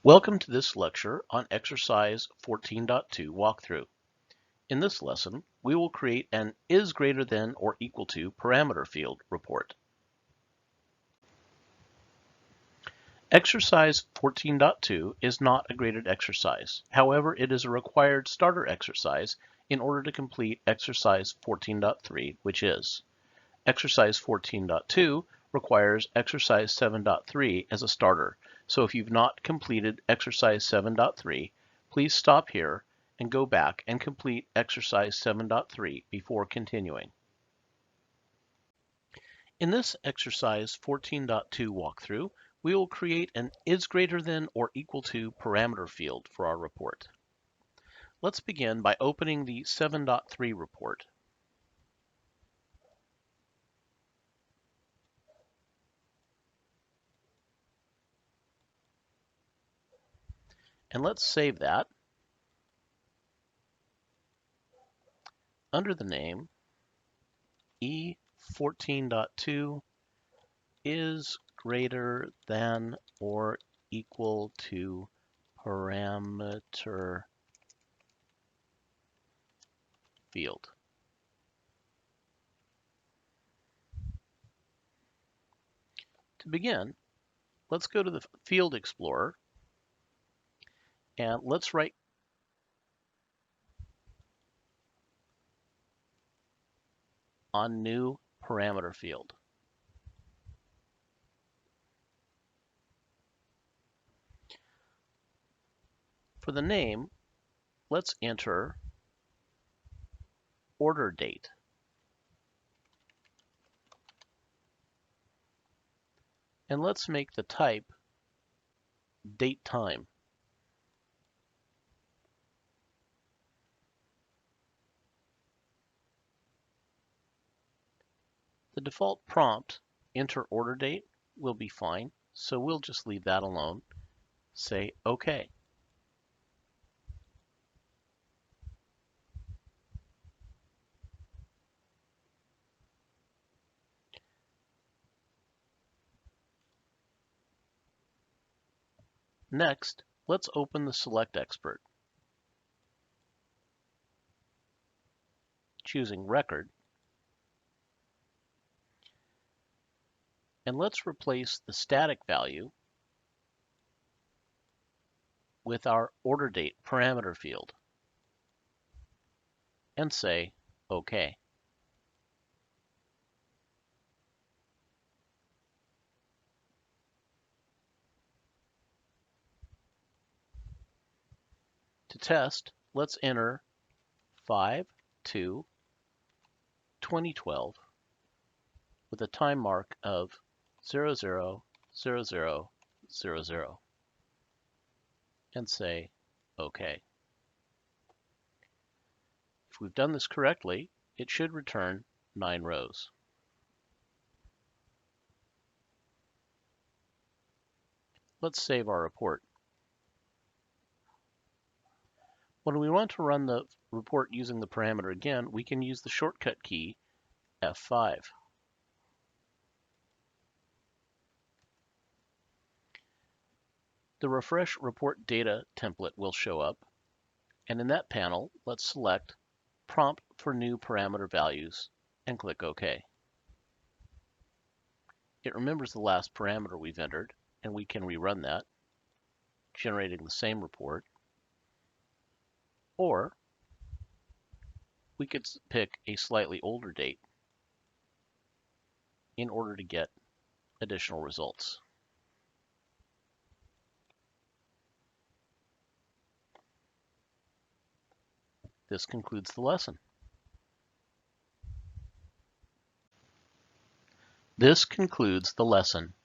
Welcome to this lecture on Exercise 14.2 walkthrough. In this lesson, we will create an is greater than or equal to parameter field report. Exercise 14.2 is not a graded exercise. However, it is a required starter exercise in order to complete Exercise 14.3, which is. Exercise 14.2 requires Exercise 7.3 as a starter. So if you've not completed Exercise 7.3, please stop here and go back and complete Exercise 7.3 before continuing. In this Exercise 14.2 walkthrough, we will create an is greater than or equal to parameter field for our report. Let's begin by opening the 7.3 report. And let's save that under the name E14.2 is greater than or equal to parameter field. To begin, let's go to the Field Explorer and let's write on New Parameter Field. For the name, let's enter order date. And let's make the type date time. The default prompt, enter order date, will be fine, so we'll just leave that alone. Say OK. Next, let's open the Select Expert. Choosing Record. And let's replace the static value with our order date parameter field and say OK. To test, let's enter 5/2/2012 with a time mark of 000000 and say OK. If we've done this correctly, it should return 9 rows. Let's save our report. When we want to run the report using the parameter again, we can use the shortcut key F5. The Refresh Report Data template will show up, and in that panel, let's select Prompt for New Parameter Values and click OK. It remembers the last parameter we've entered, and we can rerun that, generating the same report. Or we could pick a slightly older date in order to get additional results. This concludes the lesson. This concludes the lesson.